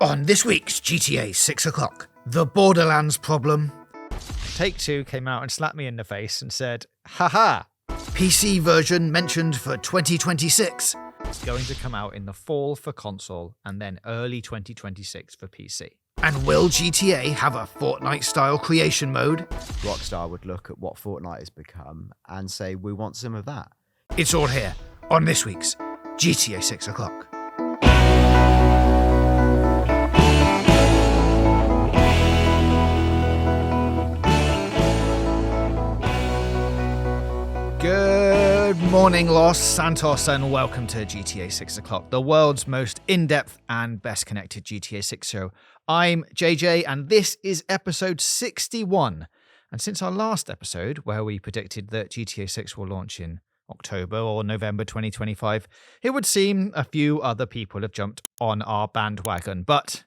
On this week's GTA 6 o'clock, the Borderlands problem. Take-Two came out and slapped me in the face and said, haha, PC version mentioned for 2026. it's going to come out in the fall for console and then early 2026 for PC. And will GTA have a Fortnite-style creation mode? Rockstar would look at what Fortnite has become and say, we want some of that. It's all here on this week's GTA 6 o'clock. Good morning, Los Santos, and welcome to GTA 6 o'clock, the world's most in-depth and best connected GTA 6 show. I'm JJ, and this is episode 61. And since our last episode, where we predicted that GTA 6 will launch in October or November 2025, it would seem a few other people have jumped on our bandwagon, but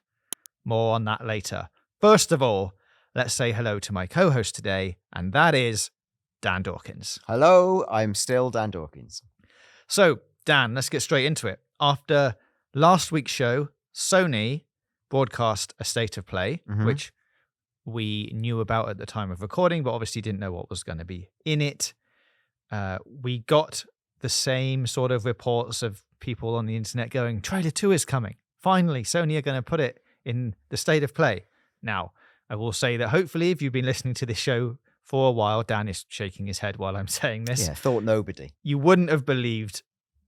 more on that later. First of all, let's say hello to my co-host today, and that is Dan Dawkins. Hello, I'm still Dan Dawkins. So, Dan, let's get straight into it. After last week's show, Sony broadcast a state of play, which we knew about at the time of recording, but obviously didn't know what was going to be in it. We got the same sort of reports of people on the internet going, Trailer 2 is coming. Finally, Sony are going to put it in the state of play. Now, I will say that hopefully if you've been listening to this show for a while, Dan is shaking his head while I'm saying this. Yeah, thought nobody. You wouldn't have believed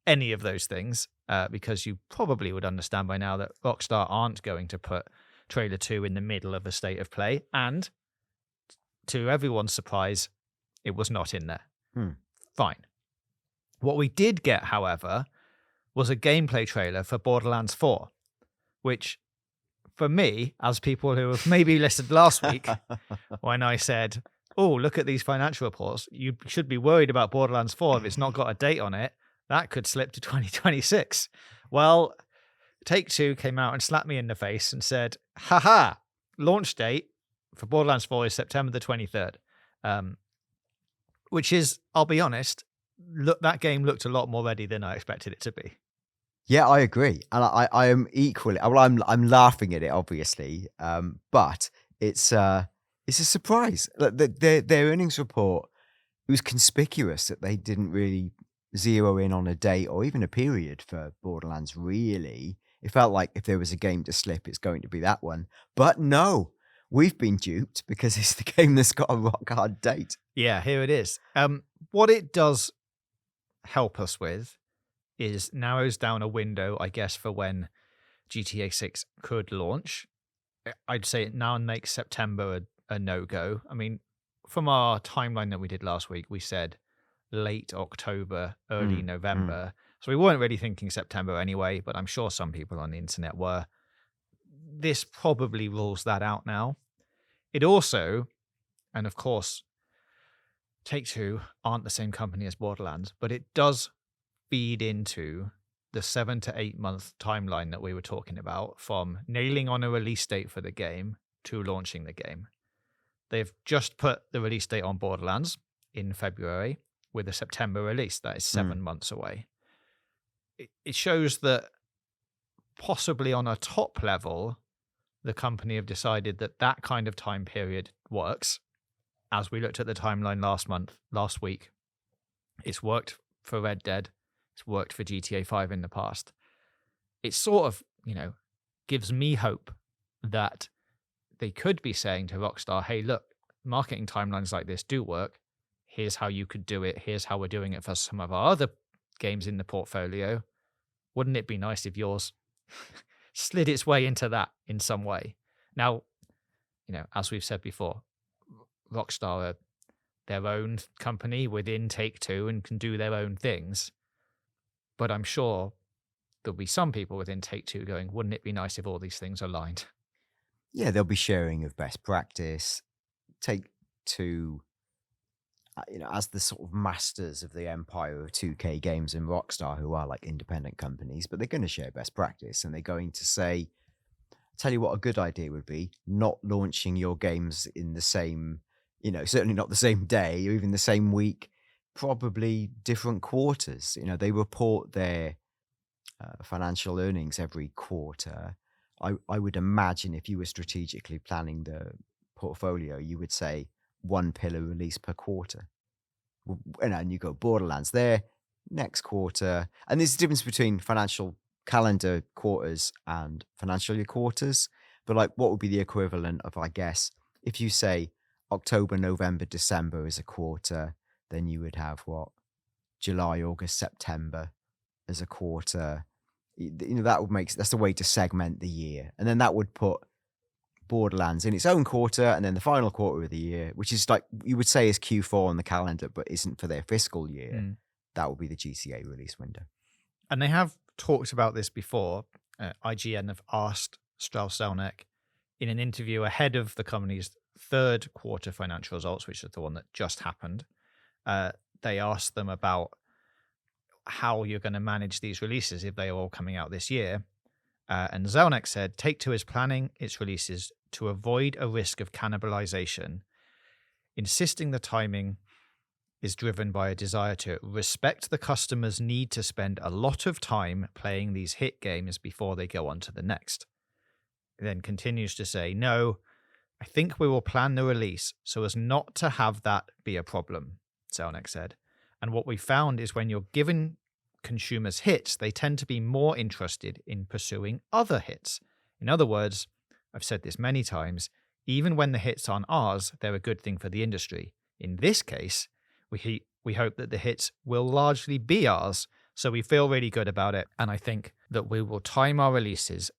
any of those things because you probably would understand by now that Rockstar aren't going to put Trailer 2 in the middle of a state of play. And to everyone's surprise, it was not in there. Fine. What we did get, however, was a gameplay trailer for Borderlands 4, which for me, as people who have maybe listened last week, when I said, oh, look at these financial reports, you should be worried about Borderlands 4 if it's not got a date on it. That could slip to 2026. Well, Take-Two came out and slapped me in the face and said, haha, launch date for Borderlands 4 is September the 23rd. Which is, I'll be honest, look, that game looked a lot more ready than I expected it to be. Yeah, I agree. And I am equally, well, I'm laughing at it, obviously, but it's a surprise. Their earnings report, it was conspicuous that they didn't really zero in on a date or even a period for Borderlands, really. It felt like if there was a game to slip, it's going to be that one. But no, we've been duped because it's the game that's got a rock hard date. Yeah, here it is. What it does help us with is narrows down a window, I guess, for when GTA 6 could launch. I'd say it now makes September a no-go. I mean, from our timeline that we did last week, we said late October, early November. So we weren't really thinking September anyway, but I'm sure some people on the internet were. This probably rules that out now. It also, and of course, Take-Two aren't the same company as Borderlands, but it does feed into the 7 to 8 month timeline that we were talking about from nailing on a release date for the game to launching the game. They've just put the release date on Borderlands in February with a September release. That is 7 months away. It shows that possibly on a top level, the company have decided that that kind of time period works. As we looked at the timeline last week, it's worked for Red Dead. It's worked for GTA 5 in the past. It sort of, gives me hope that they could be saying to Rockstar, hey, look, marketing timelines like this do work. Here's how you could do it. Here's how we're doing it for some of our other games in the portfolio. Wouldn't it be nice if yours slid its way into that in some way? Now, as we've said before, Rockstar are their own company within Take-Two and can do their own things. But I'm sure there'll be some people within Take-Two going, wouldn't it be nice if all these things aligned? Yeah, there'll be sharing of best practice. Take-Two, as the sort of masters of the empire of 2K Games and Rockstar, who are like independent companies, but they're going to share best practice and they're going to say, tell you what a good idea would be, not launching your games in the same, certainly not the same day or even the same week, probably different quarters. They report their financial earnings every quarter. I would imagine if you were strategically planning the portfolio, you would say one pillar release per quarter. And you go Borderlands there, next quarter. And there's a difference between financial calendar quarters and financial year quarters. But like, what would be the equivalent of, I guess, if you say October, November, December is a quarter, then you would have what? July, August, September as a quarter. That's the way to segment the year. And then that would put Borderlands in its own quarter, and then the final quarter of the year, which is like you would say is Q4 on the calendar, but isn't for their fiscal year. That would be the GTA release window. And they have talked about this before. IGN have asked Strauss Zelnick in an interview ahead of the company's third quarter financial results, which is the one that just happened. They asked them about how you're going to manage these releases if they are all coming out this year. And Zelnick said, Take-Two is planning its releases to avoid a risk of cannibalization, insisting the timing is driven by a desire to respect the customer's need to spend a lot of time playing these hit games before they go on to the next. He then continues to say, no, I think we will plan the release so as not to have that be a problem, Zelnick said. And what we found is when you're given consumers hits, they tend to be more interested in pursuing other hits. In other words, I've said this many times, even when the hits aren't ours, they're a good thing for the industry. In this case, we hope that the hits will largely be ours, so we feel really good about it. And I think that we will time our releases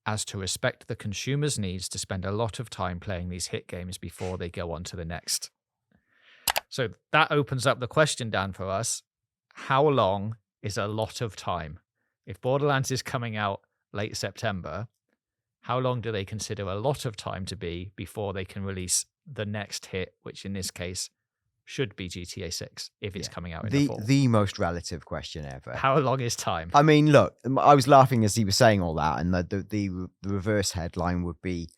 as to respect the consumer's needs to spend a lot of time playing these hit games before they go on to the next. So that opens up the question, Dan, for us. How long is a lot of time? If Borderlands is coming out late September, how long do they consider a lot of time to be before they can release the next hit, which in this case should be GTA 6 if it's coming out in the fall? The most relative question ever. How long is time? I mean, look, I was laughing as he was saying all that, and the reverse headline would be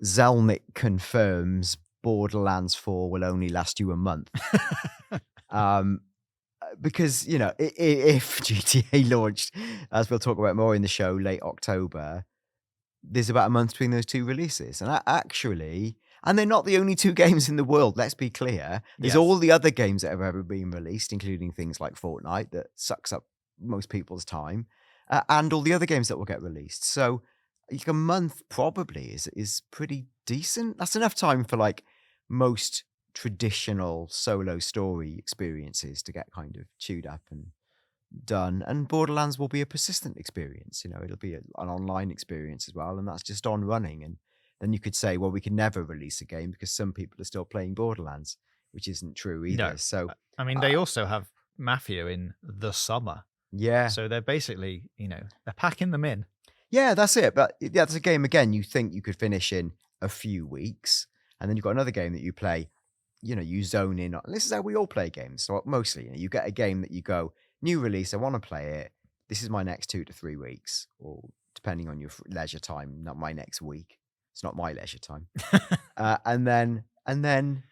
Zelnick confirms Borderlands 4 will only last you a month. Because, you know, if GTA launched, as we'll talk about more in the show, late October, there's about a month between those two releases. And and they're not the only two games in the world, let's be clear. There's all the other games that have ever been released, including things like Fortnite that sucks up most people's time, and all the other games that will get released. So like a month probably is pretty decent. That's enough time for like most traditional solo story experiences to get kind of chewed up and done. And Borderlands will be a persistent experience. You know, it'll be an online experience as well, and that's just on running. And then you could say, well, we can never release a game because some people are still playing Borderlands, which isn't true either. No. So I mean, they also have Mafia in the summer. Yeah. So they're basically, you know, they're packing them in. Yeah, that's it. But that's a game, again, you think you could finish in a few weeks. And then you've got another game that you play, you know, you zone in on. This is how we all play games. So mostly, you know, you get a game that you go, new release, I want to play it. This is my next 2 to 3 weeks, or depending on your leisure time, not my next week. It's not my leisure time. And then,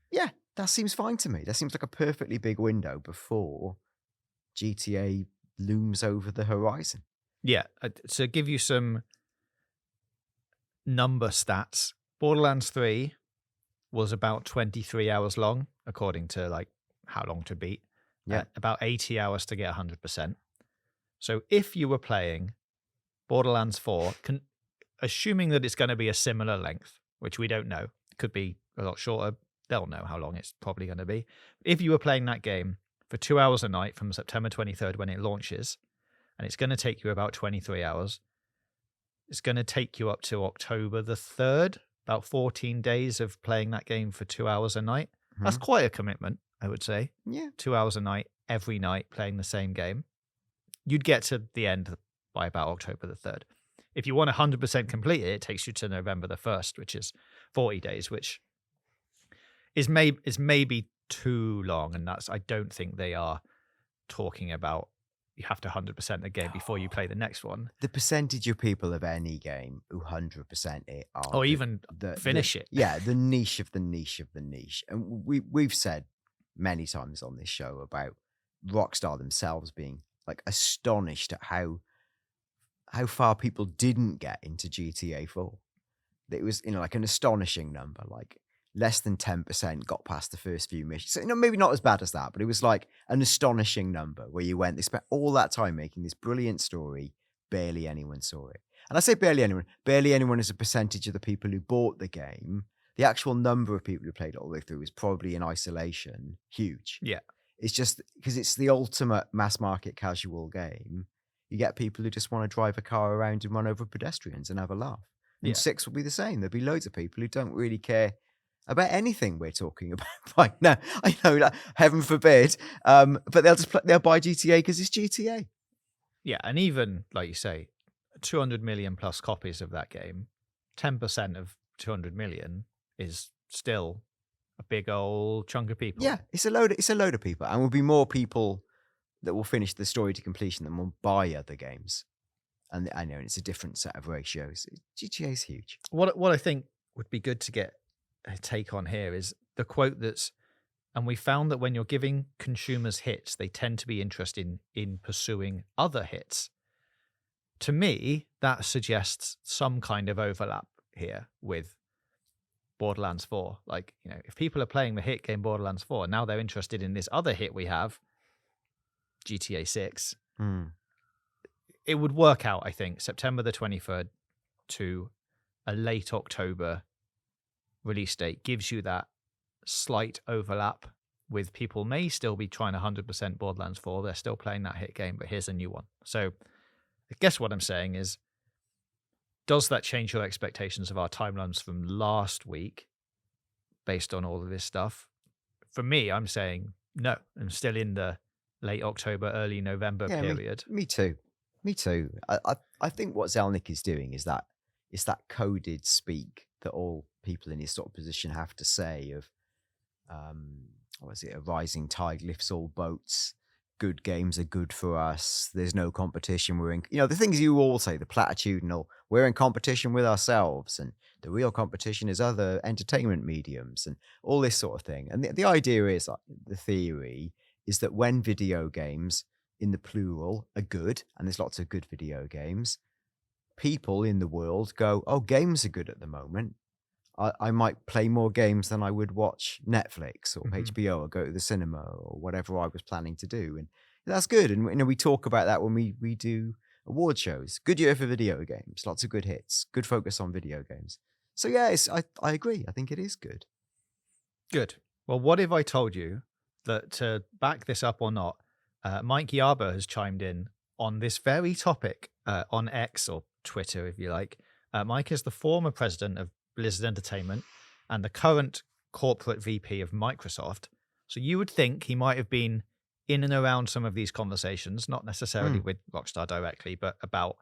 yeah, that seems fine to me. That seems like a perfectly big window before GTA looms over the horizon. Yeah. To give you some number stats, Borderlands 3 was about 23 hours long, according to like how long to beat. Yeah. About 80 hours to get 100%. So if you were playing Borderlands 4, assuming that it's going to be a similar length, which we don't know, it could be a lot shorter. They'll know how long it's probably going to be. If you were playing that game for 2 hours a night from September 23rd when it launches, and it's going to take you about 23 hours, it's going to take you up to October the 3rd, about 14 days of playing that game for 2 hours a night. Mm-hmm. That's quite a commitment, I would say. Yeah. 2 hours a night, every night, playing the same game. You'd get to the end by about October the 3rd. If you want 100% complete it, it takes you to November the 1st, which is 40 days, which is maybe too long. And I don't think they are talking about you have to 100% the game before you play the next one. The percentage of people of any game who 100% it are... Or even finish it. Yeah, the niche of the niche of the niche. And we've said many times on this show about Rockstar themselves being like astonished at how how far people didn't get into GTA 4. It was, like an astonishing number, like less than 10% got past the first few missions. So, maybe not as bad as that, but it was like an astonishing number where they spent all that time making this brilliant story, barely anyone saw it. And I say barely anyone is a percentage of the people who bought the game. The actual number of people who played it all the way through is probably in isolation huge. Yeah. It's just because it's the ultimate mass market casual game. You get people who just want to drive a car around and run over pedestrians and have a laugh. And 6 will be the same. There'll be loads of people who don't really care about anything we're talking about right now. I know, like, heaven forbid, but they'll buy GTA because it's GTA. Yeah, and even, like you say, 200 million plus copies of that game, 10% of 200 million is still a big old chunk of people. Yeah, it's a load of people, and will be more people that will finish the story to completion than will buy other games. And I know it's a different set of ratios. GTA is huge. What I think would be good to get a take on here is the quote and we found that when you're giving consumers hits, they tend to be interested in pursuing other hits. To me, that suggests some kind of overlap here with Borderlands 4. Like, if people are playing the hit game Borderlands 4, now they're interested in this other hit we have, GTA 6. It would work out, I think, September the 23rd to a late October release date gives you that slight overlap with people may still be trying 100% Borderlands 4. They're still playing that hit game, but here's a new one. So I guess what I'm saying is, does that change your expectations of our timelines from last week based on all of this stuff? For me, I'm saying no. I'm still in the late October, early November period. Me too. I think what Zelnick is doing is that coded speak that all people in his sort of position have to say of, what is it? A rising tide lifts all boats. Good games are good for us. There's no competition. We're in, the things you all say, the platitudinal, we're in competition with ourselves, and the real competition is other entertainment mediums and all this sort of thing. And the idea is, the theory is that when video games in the plural are good, and there's lots of good video games, people in the world go, oh, games are good at the moment. I might play more games than I would watch Netflix or HBO or go to the cinema or whatever I was planning to do. And that's good. And we talk about that when we do award shows. Good year for video games. Lots of good hits. Good focus on video games. So yeah, I agree. I think it is good. Good. Well, what if I told you that, to back this up or not, Mike Yarber has chimed in on this very topic on X, or Twitter if you like. Mike is the former president of Blizzard Entertainment and the current corporate VP of Microsoft. So you would think he might have been in and around some of these conversations, not necessarily with Rockstar directly, but about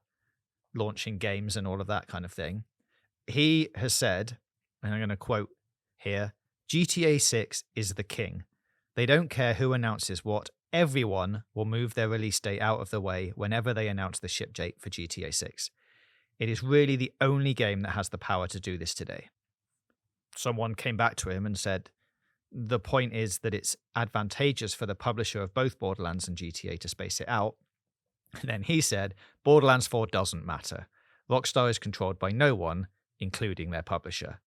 launching games and all of that kind of thing. He has said, and I'm going to quote here, GTA 6 is the king. They don't care who announces what. Everyone will move their release date out of the way whenever they announce the ship date for GTA 6. It is really the only game that has the power to do this today. Someone came back to him and said, the point is that it's advantageous for the publisher of both Borderlands and GTA to space it out. And then he said, Borderlands 4 doesn't matter. Rockstar is controlled by no one, including their publisher.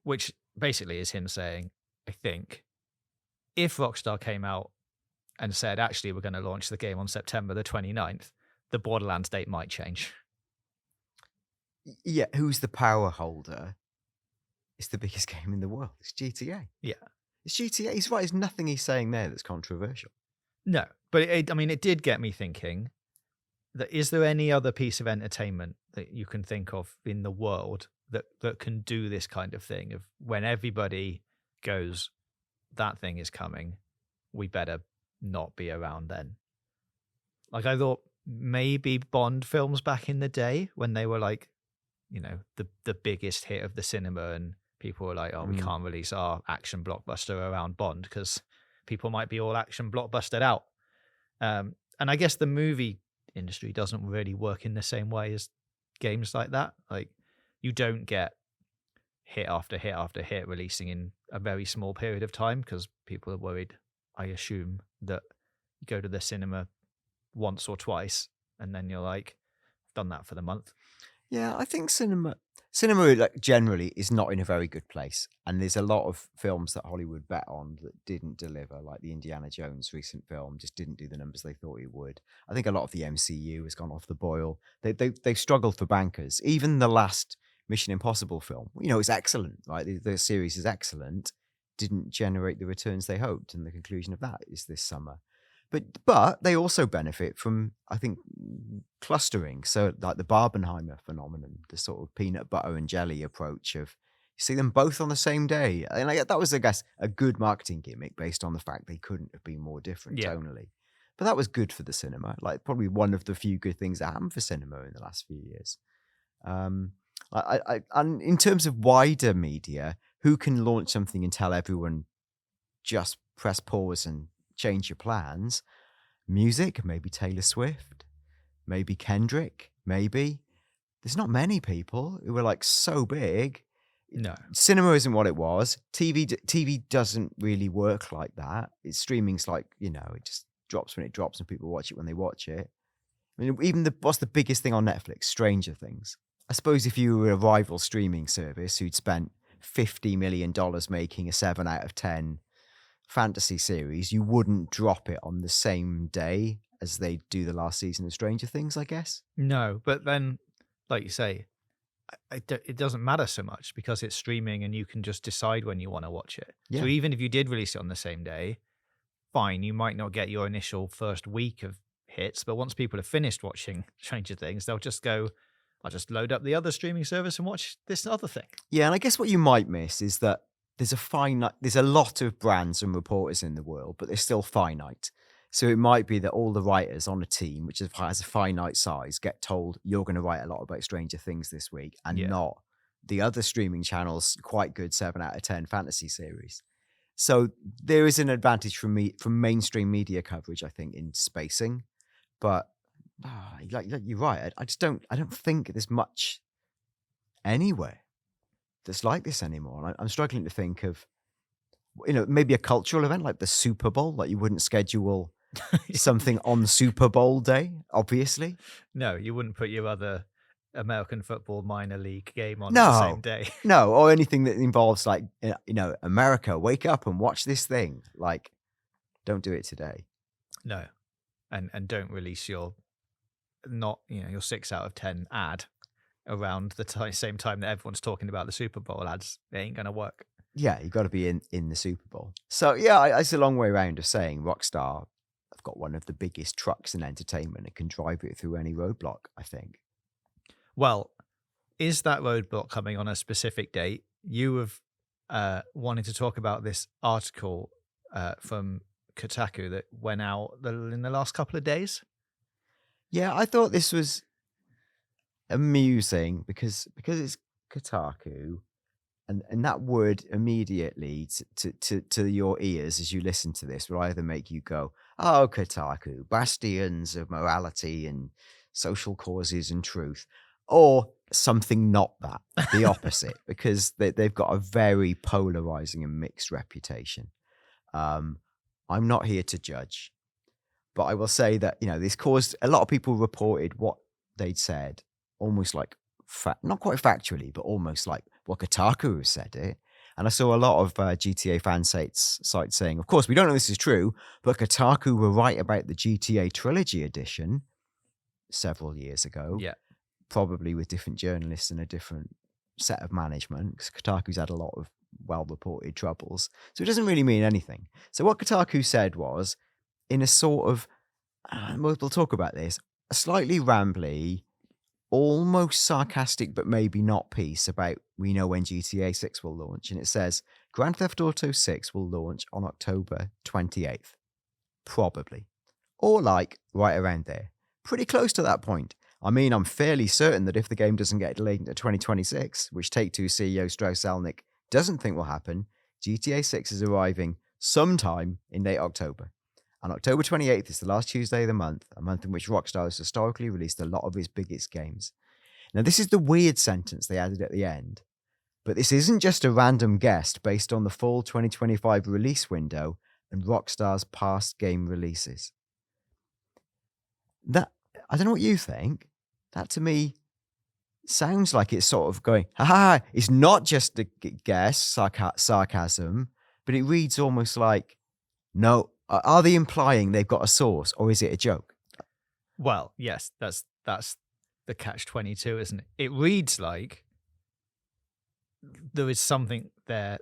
Which basically is him saying, I think, if Rockstar came out and said, actually, we're going to launch the game on September the 29th, the Borderlands date might change. Yeah, who's the power holder? It's the biggest game in the world. It's GTA. Yeah. It's GTA. He's right. There's nothing he's saying there that's controversial. No, but it did get me thinking that, is there any other piece of entertainment that you can think of in the world that can do this kind of thing, of when everybody goes, that thing is coming, we better not be around then? Like, I thought maybe Bond films back in the day, when they were like, the biggest hit of the cinema, and people were like, oh, we can't release our action blockbuster around Bond because people might be all action blockbustered out. And I guess the movie industry doesn't really work in the same way as games like that. Like, you don't get hit after hit after hit releasing in a very small period of time, because people are worried, I assume, that you go to the cinema once or twice and then you're like, done that for the month. Yeah, I think cinema like, generally is not in a very good place, and there's a lot of films that Hollywood bet on that didn't deliver, like the Indiana Jones recent film just didn't do the numbers they thought it would. I think a lot of the MCU has gone off the boil. They've struggled for bankers. Even the last Mission Impossible film, is excellent, right? The series is excellent, didn't generate the returns they hoped, and the conclusion of that is this summer. But they also benefit from, I think, clustering. So like the Barbenheimer phenomenon, the sort of peanut butter and jelly approach of you see them both on the same day. And that was, I guess, a good marketing gimmick based on the fact they couldn't have been more different Yeah. tonally. But that was good for the cinema. Like probably one of the few good things that happened for cinema in the last few years. And in terms of wider media, who can launch something and tell everyone just press pause and change your plans? Music, maybe Taylor Swift, maybe Kendrick, maybe. There's not many people who are like so big. No. Cinema isn't what it was. TV doesn't really work like that. It's streaming's like, it just drops when it drops and people watch it when they watch it. I mean, even what's the biggest thing on Netflix? Stranger Things. I suppose if you were a rival streaming service who'd spent $50 million making a 7 out of 10 fantasy series, you wouldn't drop it on the same day as they do the last season of Stranger Things, I guess. No, but then, like you say, it doesn't matter so much because it's streaming and you can just decide when you want to watch it. Yeah. So even if you did release it on the same day, fine, you might not get your initial first week of hits, but once people have finished watching Stranger Things, they'll just go, I'll just load up the other streaming service and watch this other thing. Yeah, and I guess what you might miss is that there's a lot of brands and reporters in the world, but they're still finite. So it might be that all the writers on a team, which has a finite size, get told you're going to write a lot about Stranger Things this week, and not the other streaming channels' quite good 7 out of 10 fantasy series. So there is an advantage from mainstream media coverage, I think, in spacing. But you're right. I don't think there's much anywhere that's like this anymore. And I'm struggling to think of, maybe a cultural event like the Super Bowl. Like you wouldn't schedule something on Super Bowl day, obviously. No, you wouldn't put your other American football minor league game on No. the same day. No, or anything that involves like, America, wake up and watch this thing. Like, don't do it today. No, and don't release your 6 out of 10 ad around the same time that everyone's talking about the Super Bowl ads. It ain't gonna work. Yeah, you've got to be in the Super Bowl. So yeah, it's a long way around of saying Rockstar have got one of the biggest trucks in entertainment and can drive it through any roadblock, I think. Well, is that roadblock coming on a specific date? You have wanted to talk about this article from Kotaku that went out in the last couple of days. Yeah, I thought this was amusing because it's Kotaku, and that word immediately to your ears as you listen to this will either make you go, "Oh, Kotaku, bastions of morality and social causes and truth," or something not that, the opposite, because they've got a very polarizing and mixed reputation. I'm not here to judge, but I will say that, this caused a lot of people reported what they'd said, almost like, not quite factually, but almost like what Kotaku said it. And I saw a lot of GTA fan sites saying, of course, we don't know this is true, but Kotaku were right about the GTA Trilogy edition several years ago. Yeah. Probably with different journalists and a different set of management, because Kotaku's had a lot of well-reported troubles. So it doesn't really mean anything. So what Kotaku said was, in a sort of, we'll talk about this, a slightly rambly, almost sarcastic, but maybe not piece about, we know when GTA 6 will launch. And it says, Grand Theft Auto 6 will launch on October 28th. Probably. Or like, right around there. Pretty close to that point. I mean, I'm fairly certain that if the game doesn't get delayed into 2026, which Take-Two CEO Strauss Zelnick doesn't think will happen, GTA 6 is arriving sometime in late October. And October 28th is the last Tuesday of the month, a month in which Rockstar has historically released a lot of its biggest games. Now, this is the weird sentence they added at the end, but this isn't just a random guess based on the fall 2025 release window and Rockstar's past game releases. I don't know what you think, That to me sounds like it's sort of going, ha, it's not just a guess, sarcasm, but it reads almost like, no, are they implying they've got a source, or is it a joke? Well, yes, that's the catch-22, isn't it? It reads like there is something there.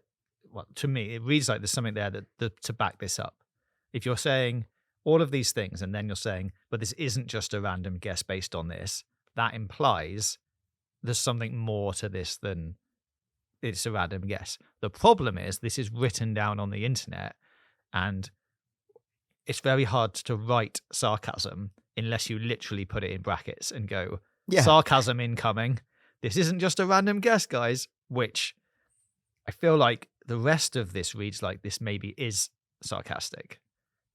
Well, to me, it reads like there's something there that to back this up. If you're saying all of these things and then you're saying, but this isn't just a random guess based on this, that implies there's something more to this than it's a random guess. The problem is this is written down on the internet, and it's very hard to write sarcasm unless you literally put it in brackets and go, sarcasm incoming. This isn't just a random guess, guys, which I feel like the rest of this reads like this maybe is sarcastic,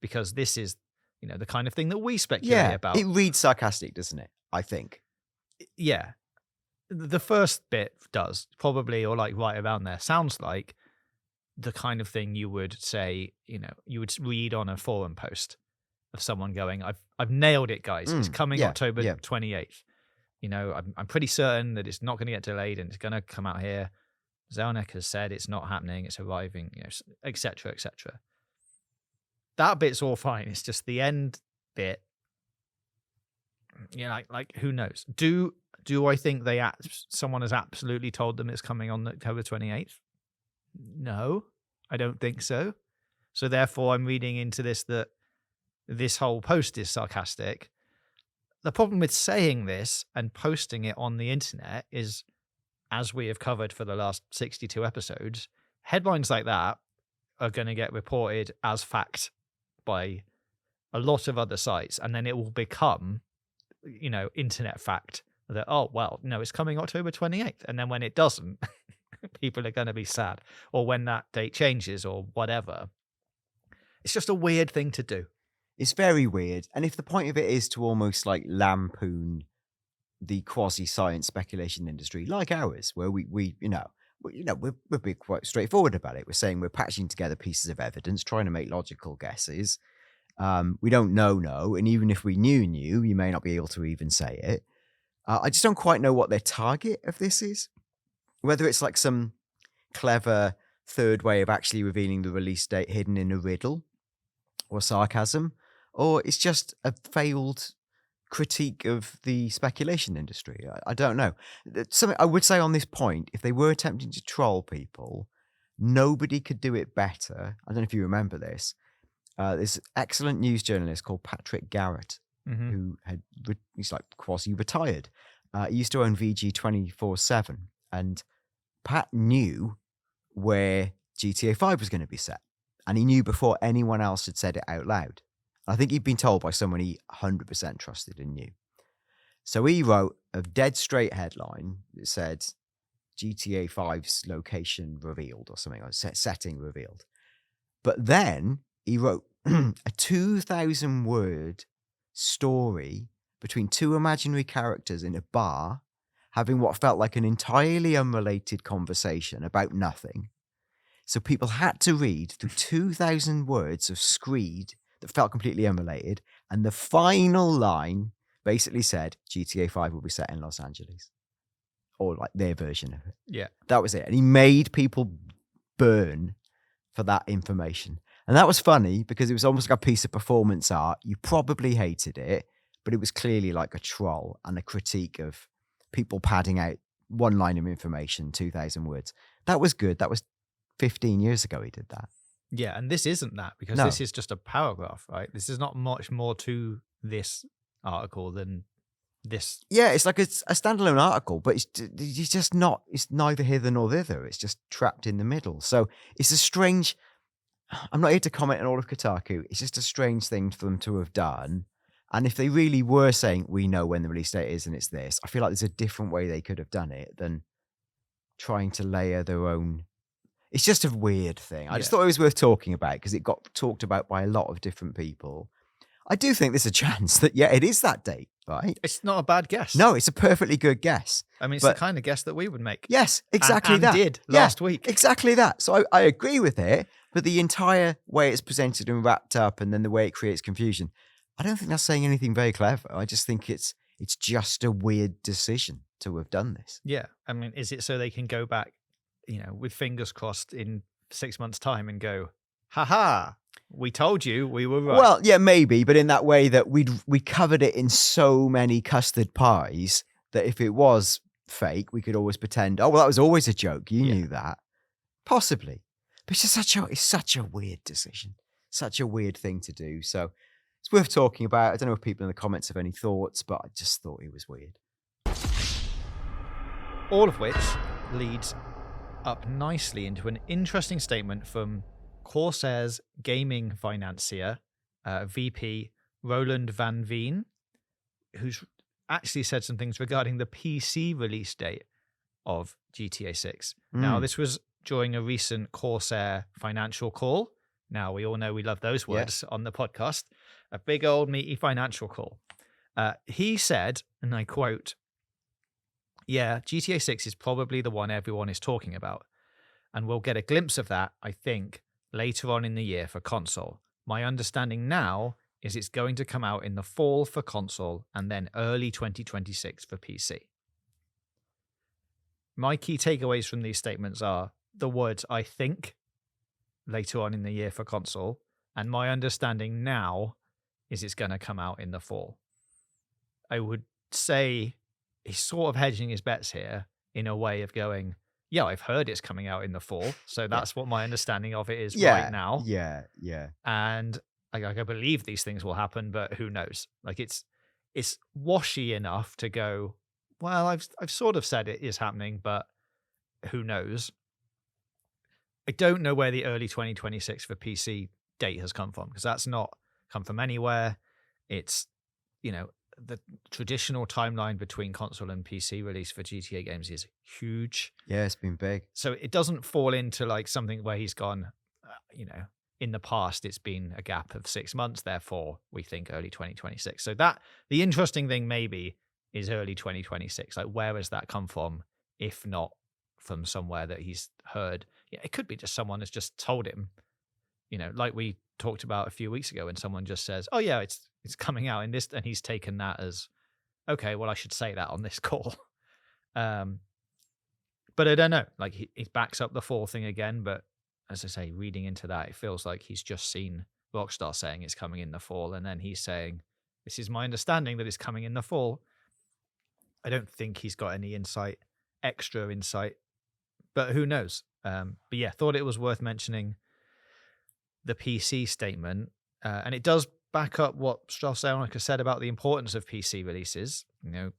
because this is, the kind of thing that we speculate about. It reads sarcastic, doesn't it? I think. Yeah. The first bit does, probably, or like right around there, sounds like the kind of thing you would say, you would read on a forum post of someone going, I've nailed it, guys. It's coming October 28th. I'm pretty certain that it's not going to get delayed and it's going to come out here. Zelnick has said it's not happening, it's arriving, et cetera, et cetera. That bit's all fine. It's just the end bit. Like who knows? Do I think someone has absolutely told them it's coming on October 28th? No, I don't think so. So therefore, I'm reading into this that this whole post is sarcastic. The problem with saying this and posting it on the internet is, as we have covered for the last 62 episodes, headlines like that are going to get reported as fact by a lot of other sites, and then it will become, internet fact that, it's coming October 28th. And then when it doesn't, people are going to be sad. Or when that date changes or whatever. It's just a weird thing to do. It's very weird. And if the point of it is to almost like lampoon the quasi-science speculation industry like ours, where we're being quite straightforward about it. We're saying we're patching together pieces of evidence, trying to make logical guesses. We don't know, and even if we knew, you may not be able to even say it. I just don't quite know what their target of this is. Whether it's like some clever third way of actually revealing the release date hidden in a riddle or sarcasm, or it's just a failed critique of the speculation industry. I don't know. Something I would say on this point, if they were attempting to troll people, nobody could do it better. I don't know if you remember this. This excellent news journalist called Patrick Garrett, who he's like quasi-retired. He used to own VG 24/7, and Pat knew where GTA 5 was going to be set, and he knew before anyone else had said it out loud. I think he'd been told by someone he 100% trusted and knew. So he wrote a dead straight headline that said GTA 5's location revealed or something, or setting revealed. But then he wrote a 2,000-word story between two imaginary characters in a bar having what felt like an entirely unrelated conversation about nothing. So people had to read through 2,000 words of screed that felt completely unrelated, and the final line basically said GTA 5 will be set in Los Angeles, or like their version of it. Yeah. That was it. And he made people burn for that information. And that was funny because it was almost like a piece of performance art. You probably hated it, but it was clearly like a troll and a critique of people padding out one line of information, 2,000 words. That was good. That was 15 years ago he did that. Yeah, and this isn't that, because this is just a paragraph, right? This is not much more to this article than this. Yeah, it's like a standalone article, but it's just not, it's neither hither nor thither. It's just trapped in the middle. So it's a strange, I'm not here to comment on all of Kotaku. It's just a strange thing for them to have done. And if they really were saying, we know when the release date is and it's this, I feel like there's a different way they could have done it than trying to layer their own. It's just a weird thing. I just thought it was worth talking about because it got talked about by a lot of different people. I do think there's a chance that, it is that date, right? It's not a bad guess. No, it's a perfectly good guess. I mean, it's the kind of guess that we would make. Yes, exactly and that. did last week. Exactly that. So I agree with it, but the entire way it's presented and wrapped up and then the way it creates confusion, I don't think that's saying anything very clever. I just think it's It's just a weird decision to have done this. Yeah. I mean, is it so they can go back, with fingers crossed in 6 months' time and go, haha, we told you we were right. Well, yeah, maybe, but in that way that we covered it in so many custard pies that if it was fake, we could always pretend, oh, well, that was always a joke. You knew that. Possibly. But it's just such a weird decision. Such a weird thing to do. So it's worth talking about. I don't know if people in the comments have any thoughts, but I just thought it was weird. All of which leads up nicely into an interesting statement from Corsair's gaming financier, VP Roland van Veen, who's actually said some things regarding the PC release date of GTA 6. Now, this was during a recent Corsair financial call. Now, we all know we love those words on the podcast. A big old meaty financial call. He said, and I quote, "Yeah, GTA 6 is probably the one everyone is talking about. And we'll get a glimpse of that, I think, later on in the year for console. My understanding now is it's going to come out in the fall for console and then early 2026 for PC." My key takeaways from these statements are the words "I think" later on in the year for console, and my understanding now is it's going to come out in the fall. I would say he's sort of hedging his bets here in a way of going, yeah, I've heard it's coming out in the fall, so that's what my understanding of it is right now. Yeah. And I believe these things will happen, but who knows? Like it's washy enough to go, well, I've sort of said it is happening, but who knows? I don't know where the early 2026 for PC date has come from, because that's not come from anywhere. It's, the traditional timeline between console and PC release for GTA games is huge. Yeah, it's been big. So it doesn't fall into like something where he's gone, in the past, it's been a gap of 6 months. Therefore, we think early 2026. So that the interesting thing maybe is early 2026. Like, where has that come from? If not from somewhere that he's heard, it could be just someone has just told him, like we talked about a few weeks ago, when someone just says, oh yeah, it's coming out in this, and he's taken that as, okay, well, I should say that on this call. But I don't know, like he backs up the fall thing again, but as I say, reading into that, it feels like he's just seen Rockstar saying it's coming in the fall, and then he's saying, this is my understanding that it's coming in the fall. I don't think he's got any extra insight, but who knows? But yeah, thought it was worth mentioning the PC statement, and it does back up what Strauss-Zelnick said about the importance of PC releases. A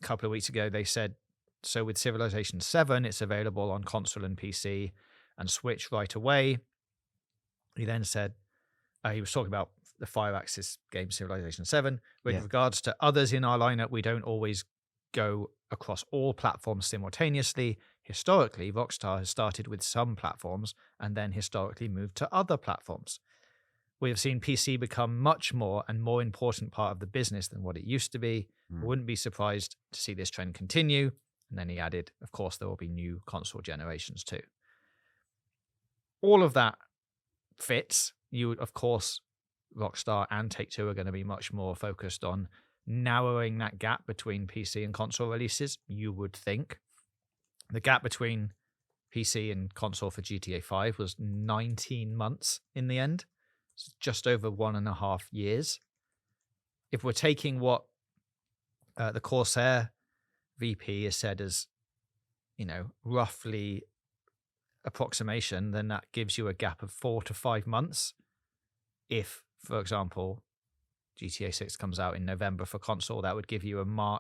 couple of weeks ago, they said, so with Civilization 7, it's available on console and PC and Switch right away. He then said, he was talking about the Firaxis game Civilization 7. With regards to others in our lineup, we don't always go across all platforms simultaneously. Historically, Rockstar has started with some platforms and then historically moved to other platforms. We have seen PC become much more and more important part of the business than what it used to be. I wouldn't be surprised to see this trend continue. And then he added, of course, there will be new console generations too. All of that fits. Of course, Rockstar and Take-Two are going to be much more focused on narrowing that gap between PC and console releases, you would think. The gap between PC and console for GTA 5 was 19 months in the end. It's just over 1.5 years. If we're taking what the Corsair VP has said as, roughly approximation, then that gives you a gap of 4 to 5 months. If, for example, GTA 6 comes out in November for console, that would give you a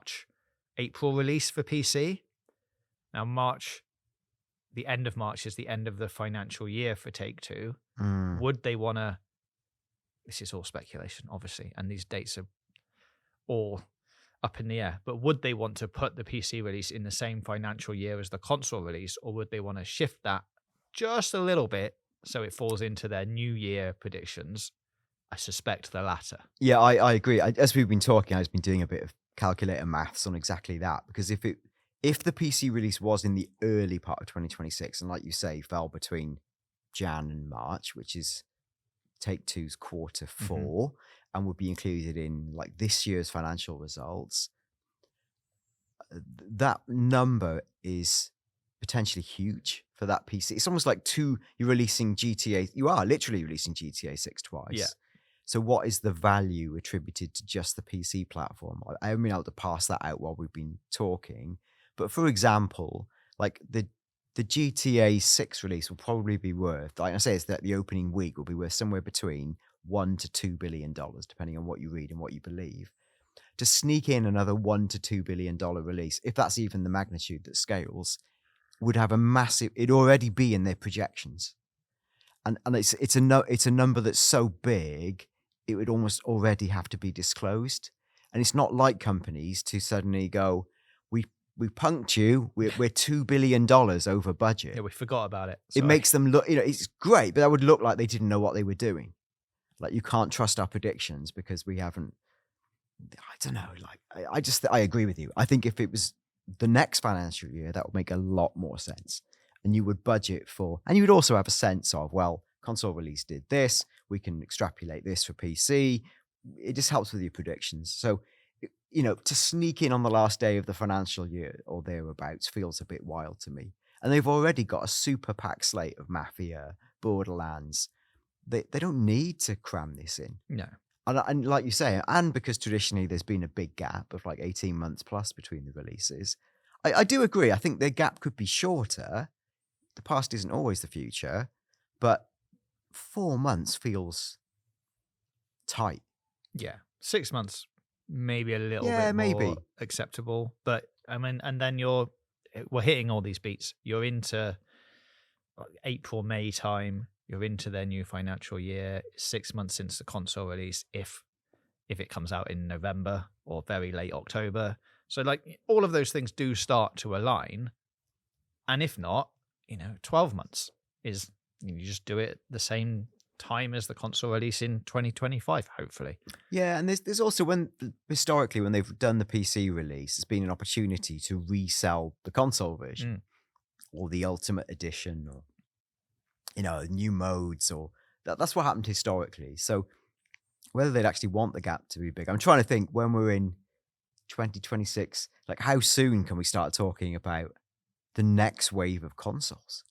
April release for PC. Now, the end of March is the end of the financial year for Take-Two. Would they want to, this is all speculation, obviously, and these dates are all up in the air, but would they want to put the PC release in the same financial year as the console release, or would they want to shift that just a little bit so it falls into their new year predictions? I suspect the latter. Yeah, I agree. As we've been talking, I've been doing a bit of calculator maths on exactly that, because if the PC release was in the early part of 2026, and like you say, fell between Jan and March, which is Take-Two's quarter 4 and would be included in like this year's financial results, that number is potentially huge for that PC. It's almost like you're releasing GTA. You are literally releasing GTA 6 twice. Yeah. So what is the value attributed to just the PC platform? I haven't been able to pass that out while we've been talking. But for example, like the GTA 6 release will probably be worth, like I say, it's that the opening week will be worth somewhere between $1 to $2 billion, depending on what you read and what you believe. To sneak in another $1 to $2 billion release, if that's even the magnitude that scales, would have a massive. It'd already be in their projections, and it's a number that's so big it would almost already have to be disclosed. And it's not like companies to suddenly go, we punked you, we're $2 billion over budget. Yeah, we forgot about it. It makes them look, it's great, but that would look like they didn't know what they were doing. Like, you can't trust our predictions because we haven't. I don't know. Like, I agree with you. I think if it was the next financial year, that would make a lot more sense. And you would budget for, and you would also have a sense of, well, console release did this, we can extrapolate this for PC. It just helps with your predictions. So, to sneak in on the last day of the financial year or thereabouts feels a bit wild to me. And they've already got a super packed slate of Mafia, Borderlands. They don't need to cram this in. No. And like you say, and because traditionally there's been a big gap of like 18 months plus between the releases, I do agree. I think the gap could be shorter. The past isn't always the future, but 4 months feels tight. Yeah. 6 months, maybe a little Yeah, bit maybe. more acceptable. But I mean, and then we're hitting all these beats. You're into April, May time. You're into their new financial year. 6 months since the console release, if it comes out in November or very late October. So like all of those things do start to align. And if not, 12 months is, you just do it the same time as the console release in 2025, hopefully. Yeah, and there's also historically when they've done the PC release, there's been an opportunity to resell the console version or the Ultimate Edition or new modes, or that's what happened historically. So whether they'd actually want the gap to be big, I'm trying to think when we're in 2026, like how soon can we start talking about the next wave of consoles?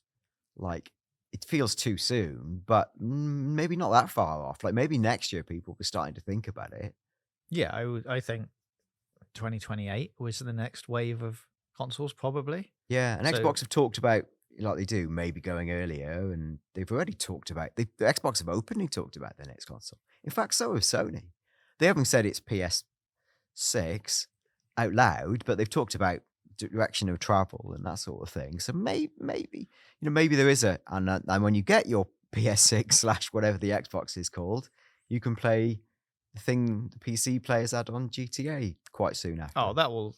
Like, it feels too soon, but maybe not that far off. Like maybe next year people will be starting to think about it. Yeah, I think 2028 was the next wave of consoles, probably. Yeah, and So- Xbox have talked about, like they do, maybe going earlier, and they've already talked about, the Xbox have openly talked about their next console. In fact, so have Sony. They haven't said it's PS6 out loud, but they've talked about direction of travel and that sort of thing. So maybe there is and when you get your PS6 / whatever the Xbox is called, you can play the thing the PC players had on GTA quite soon after. Oh, that will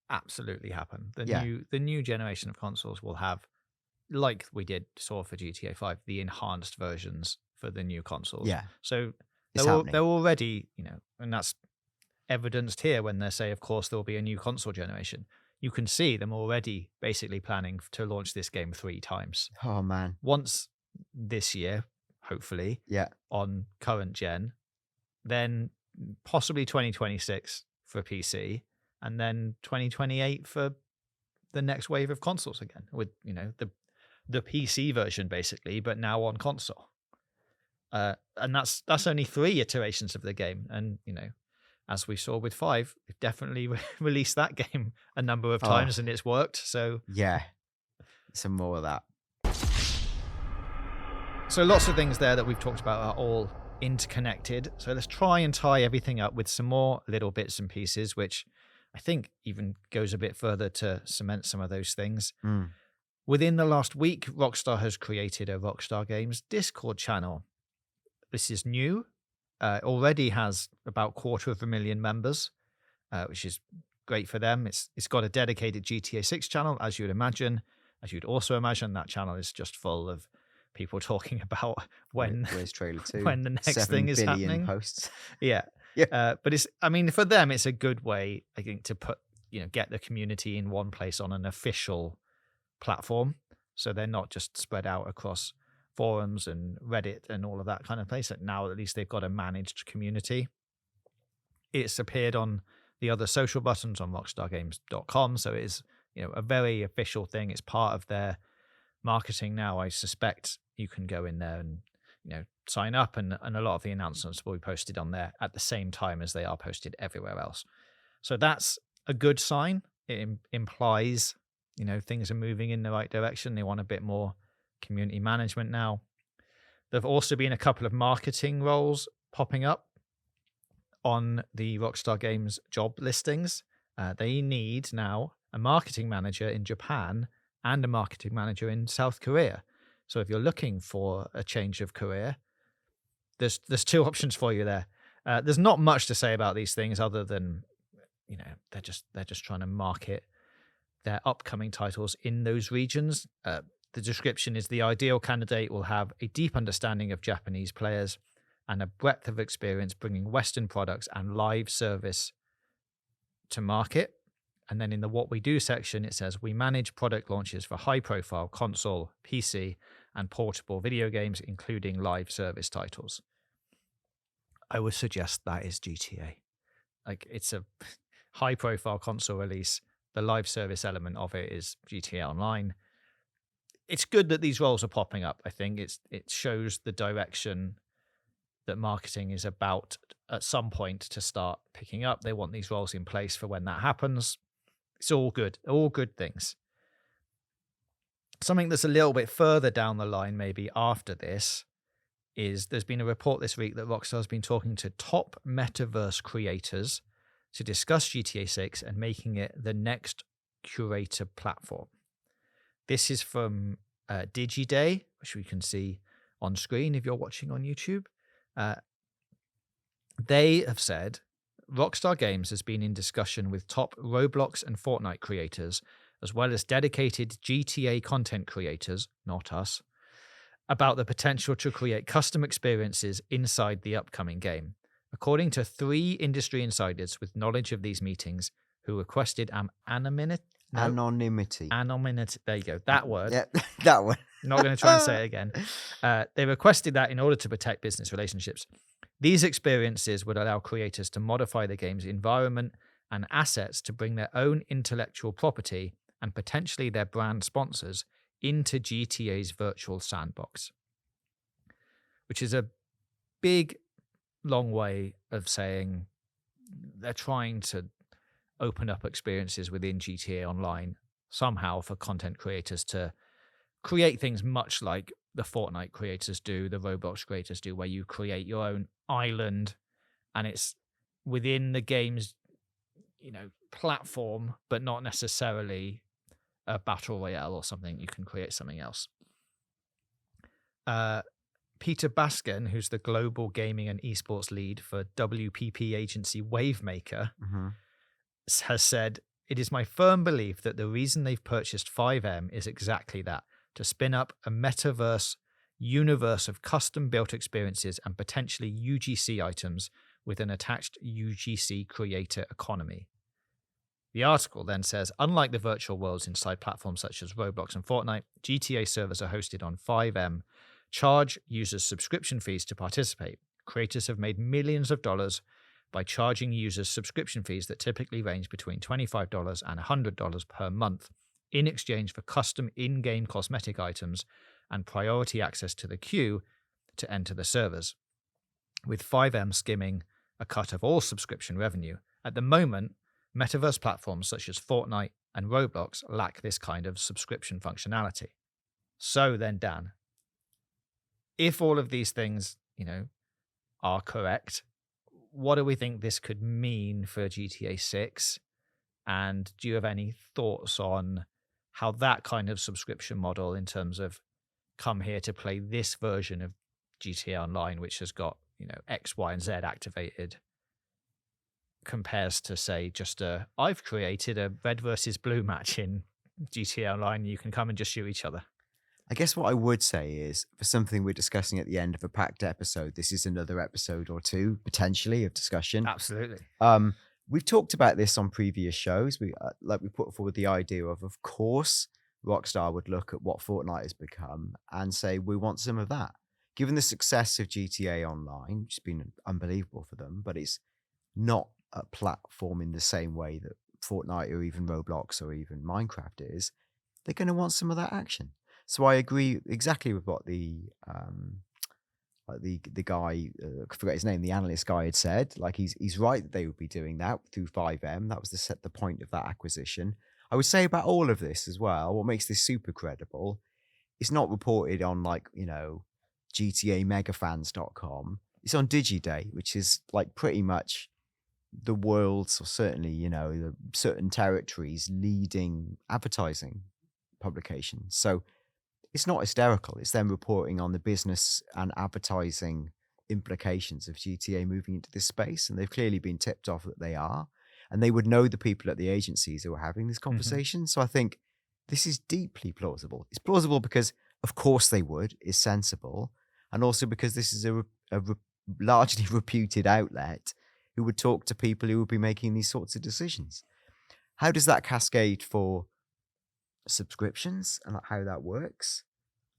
absolutely happen. The new generation of consoles will have, like we saw for GTA 5, the enhanced versions for the new consoles. Yeah. So It's they're happening. already, and that's evidenced here when they say, of course, there will be a new console generation. You can see them already basically planning to launch this game 3 times. Oh man. Once this year, hopefully, Yeah. on current gen, then possibly 2026 for PC, and then 2028 for the next wave of consoles again, with the PC version basically, but now on console. And that's only 3 iterations of the game, and as we saw with 5, they've definitely released that game a number of times and it's worked. So Yeah. Some more of that. So lots of things there that we've talked about are all interconnected. So let's try and tie everything up with some more little bits and pieces, which I think even goes a bit further to cement some of those things. Within the last week, Rockstar has created a Rockstar Games Discord channel. This is new. Already has about 250,000 members, which is great for them. It's got a dedicated GTA 6 channel, as you'd imagine. As you'd also imagine, that channel is just full of people talking about Where's trailer 2? when the next 7 thing is billion happening. posts. Yeah. Yeah. But for them, it's a good way, I think, to put, get the community in one place on an official platform. So they're not just spread out across forums and Reddit and all of that kind of place. And now at least they've got a managed community. It's appeared on the other social buttons on rockstargames.com. So it is, a very official thing. It's part of their marketing now. I suspect you can go in there and, sign up, and a lot of the announcements will be posted on there at the same time as they are posted everywhere else. So that's a good sign. It implies, things are moving in the right direction. They want a bit more community management now. There've also been a couple of marketing roles popping up on the Rockstar Games job listings. They need now a marketing manager in Japan and a marketing manager in South Korea. So if you're looking for a change of career, there's two options for you there. There's not much to say about these things other than, they're just trying to market their upcoming titles in those regions. The description is the ideal candidate will have a deep understanding of Japanese players and a breadth of experience bringing Western products and live service to market. And then in the what we do section, it says we manage product launches for high profile console, PC, and portable video games, including live service titles. I would suggest that is GTA. Like, it's a high profile console release. The live service element of it is GTA Online. It's good that these roles are popping up. I think it shows the direction that marketing is about at some point to start picking up. They want these roles in place for when that happens. It's all good things. Something that's a little bit further down the line, maybe after this, is there's been a report this week that Rockstar's been talking to top metaverse creators to discuss GTA 6 and making it the next curator platform. This is from DigiDay, which we can see on screen if you're watching on YouTube. They have said Rockstar Games has been in discussion with top Roblox and Fortnite creators, as well as dedicated GTA content creators, not us, about the potential to create custom experiences inside the upcoming game. According to 3 industry insiders with knowledge of these meetings who requested anonymity. Anonymity. There you go. That word. Yeah, that one. Not going to try and say it again. They requested that in order to protect business relationships. These experiences would allow creators to modify the game's environment and assets to bring their own intellectual property and potentially their brand sponsors into GTA's virtual sandbox, which is a big, long way of saying they're trying to open up experiences within GTA Online somehow for content creators to create things much like the Fortnite creators do, the Roblox creators do, where you create your own island and it's within the game's, platform, but not necessarily a battle royale or something. You can create something else. Peter Baskin, who's the global gaming and esports lead for WPP agency Wavemaker, has said, "It is my firm belief that the reason they've purchased 5M is exactly that, to spin up a metaverse universe of custom-built experiences and potentially UGC items with an attached UGC creator economy." The article then says, unlike the virtual worlds inside platforms such as Roblox and Fortnite, GTA servers are hosted on 5M, charge users subscription fees to participate. Creators have made millions of dollars by charging users subscription fees that typically range between $25 and $100 per month in exchange for custom in-game cosmetic items and priority access to the queue to enter the servers, with 5M skimming a cut of all subscription revenue. At the moment, metaverse platforms such as Fortnite and Roblox lack this kind of subscription functionality. So then, Dan, if all of these things, are correct, what do we think this could mean for GTA 6? And do you have any thoughts on how that kind of subscription model, in terms of come here to play this version of GTA Online, which has got, X, Y, and Z activated, compares to, say, just I've created a red versus blue match in GTA Online, you can come and just shoot each other? I guess what I would say is, for something we're discussing at the end of a packed episode, this is another episode or two, potentially, of discussion. Absolutely. We've talked about this on previous shows. We put forward the idea of course, Rockstar would look at what Fortnite has become and say, we want some of that. Given the success of GTA Online, which has been unbelievable for them, but it's not a platform in the same way that Fortnite or even Roblox or even Minecraft is, they're going to want some of that action. So I agree exactly with what the guy, I forget his name, the analyst guy had said. Like he's right that they would be doing that through 5M. That was the point of that acquisition. I would say about all of this as well, what makes this super credible, it's not reported on like, GTAmegafans.com. It's on DigiDay, which is like pretty much the world's, or certainly, the certain territories leading advertising publications. So it's not hysterical. It's them reporting on the business and advertising implications of GTA moving into this space. And they've clearly been tipped off that they are. And they would know the people at the agencies who are having this conversation. So I think this is deeply plausible. It's plausible because, of course, they would. It's sensible. And also because this is a largely reputed outlet who would talk to people who would be making these sorts of decisions. How does that cascade for subscriptions and how that works?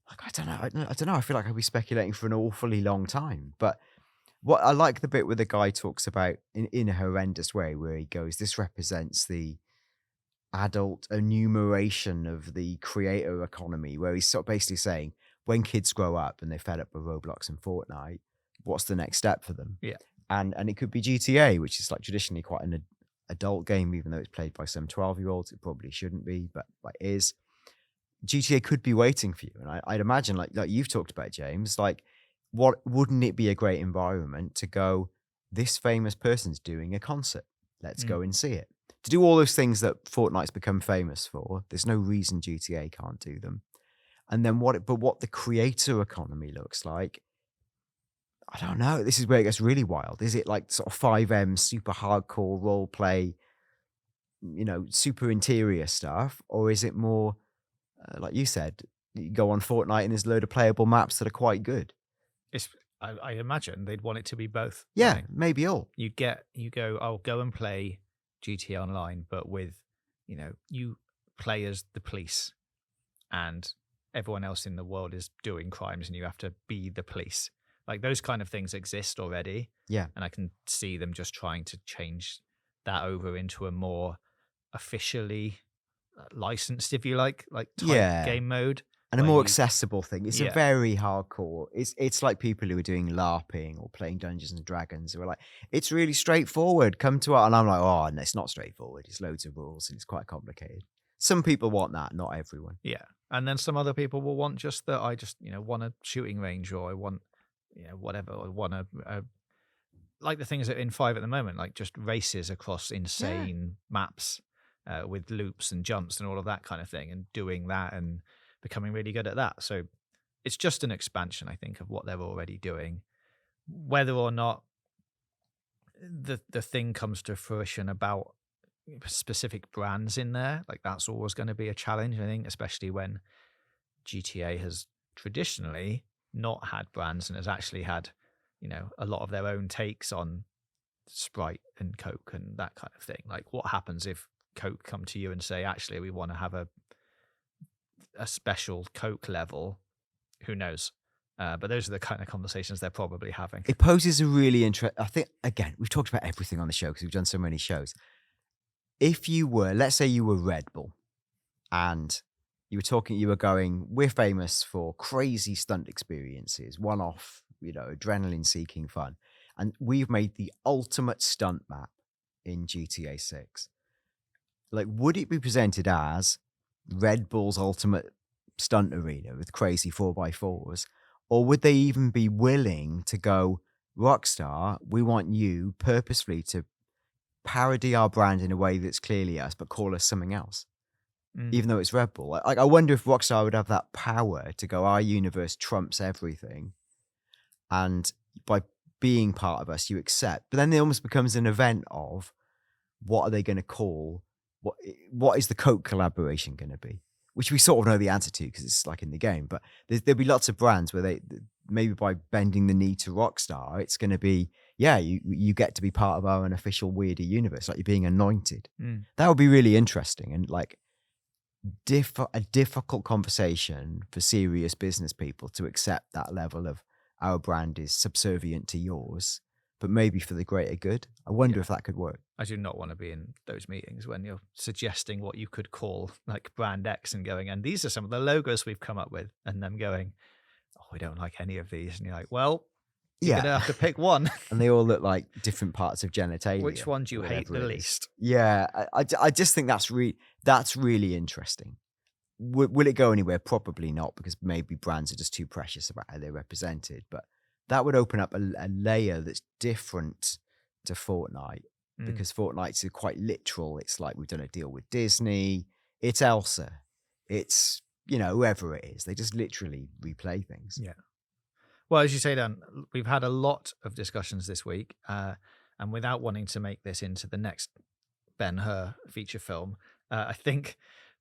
Like, I don't know. I feel like I'll be speculating for an awfully long time. But what I like the bit where the guy talks about in a horrendous way, where he goes, this represents the adult enumeration of the creator economy, where he's sort of basically saying, when kids grow up and they're fed up with Roblox and Fortnite, what's the next step for them? Yeah. And it could be GTA, which is like traditionally quite an adult game, even though it's played by some 12-year-olds. It probably shouldn't be, but it is. GTA could be waiting for you. And I'd imagine, like you've talked about, James, like, wouldn't it be a great environment to go, this famous person's doing a concert. Let's go and see it. To do all those things that Fortnite's become famous for, there's no reason GTA can't do them. And then what the creator economy looks like, I don't know. This is where it gets really wild. Is it like sort of 5M super hardcore role play, super interior stuff? Or is it more, like you said, you go on Fortnite and there's a load of playable maps that are quite good? I imagine they'd want it to be both. Yeah, right? maybe all. You go, I'll go and play GTA Online, but with, you play as the police and everyone else in the world is doing crimes and you have to be the police. Like those kind of things exist already. Yeah. And I can see them just trying to change that over into a more officially licensed, if you like type game mode. And a more accessible thing. It's a very hardcore. It's like people who are doing LARPing or playing Dungeons and Dragons who are like, it's really straightforward. Come to it. And I'm like, oh, no, it's not straightforward. It's loads of rules and it's quite complicated. Some people want that, not everyone. Yeah. And then some other people will want just that. I just, want a shooting range, or I want, whatever. I want a like the things that are in 5 at the moment, like just races across insane maps with loops and jumps and all of that kind of thing, and doing that and becoming really good at that. So it's just an expansion, I think, of what they're already doing. Whether or not the thing comes to fruition about specific brands in there, like that's always going to be a challenge, I think, especially when GTA has traditionally not had brands and has actually had, a lot of their own takes on Sprite and Coke and that kind of thing. Like, what happens if Coke come to you and say, actually, we want to have a special Coke level? Who knows? But those are the kind of conversations they're probably having. It poses a really interesting, I think, again, we've talked about everything on the show because we've done so many shows. If you were, let's say you were Red Bull and you were going, we're famous for crazy stunt experiences, one-off, adrenaline-seeking fun. And we've made the ultimate stunt map in GTA 6. Like, would it be presented as Red Bull's ultimate stunt arena with crazy 4x4s? Or would they even be willing to go, Rockstar, we want you purposefully to parody our brand in a way that's clearly us, but call us something else, even though it's Red Bull? Like, I wonder if Rockstar would have that power to go, our universe trumps everything, and by being part of us, you accept. But then it almost becomes an event of, what are they going to call? What is the Coke collaboration going to be? Which we sort of know the answer to because it's like in the game. But there'll be lots of brands where they, maybe by bending the knee to Rockstar, it's going to be, you get to be part of our unofficial weirder universe, like you're being anointed. That would be really interesting. And like, a difficult conversation for serious business people to accept that level of our brand is subservient to yours, but maybe for the greater good. I wonder if that could work. I do not want to be in those meetings when you're suggesting what you could call like brand X and going, and these are some of the logos we've come up with, and them going, oh, we don't like any of these. And you're like, well, you're going to have to pick one. And they all look like different parts of genitalia. Which one do you hate the least? Yeah, I just think that's really interesting. Will it go anywhere? Probably not, because maybe brands are just too precious about how they're represented. But that would open up a layer that's different to Fortnite, because Fortnite's quite literal. It's like, we've done a deal with Disney. It's Elsa. It's, whoever it is. They just literally replay things. Yeah. Well, as you say, Dan, we've had a lot of discussions this week, and without wanting to make this into the next Ben-Hur feature film, I think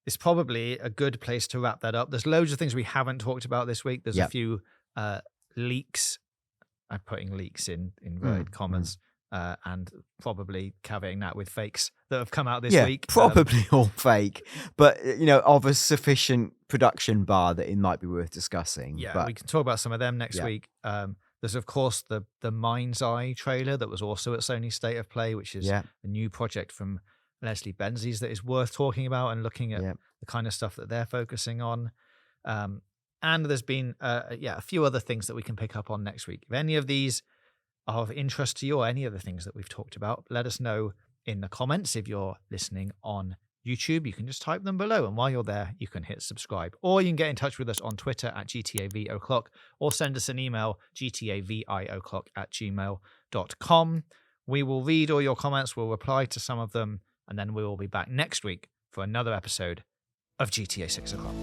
it's probably a good place to wrap that up. There's loads of things we haven't talked about this week. There's a few leaks. I'm putting leaks in inverted commas, and probably caveating that with fakes that have come out this week. Probably all fake, but of a sufficient production bar that it might be worth discussing. Yeah, but we can talk about some of them next week. There's of course the Mind's Eye trailer that was also at Sony State of Play, which is a new project from Leslie Benzies that is worth talking about and looking at the kind of stuff that they're focusing on. And there's been a few other things that we can pick up on next week. If any of these are of interest to you, or any of the things that we've talked about, let us know in the comments. If you're listening on YouTube, you can just type them below, and while you're there, you can hit subscribe. Or you can get in touch with us on Twitter at GTAVOclock, or send us an email, gtavio'clock@gmail.com. We will read all your comments, we'll reply to some of them, and then we will be back next week for another episode of GTA 6 O'Clock.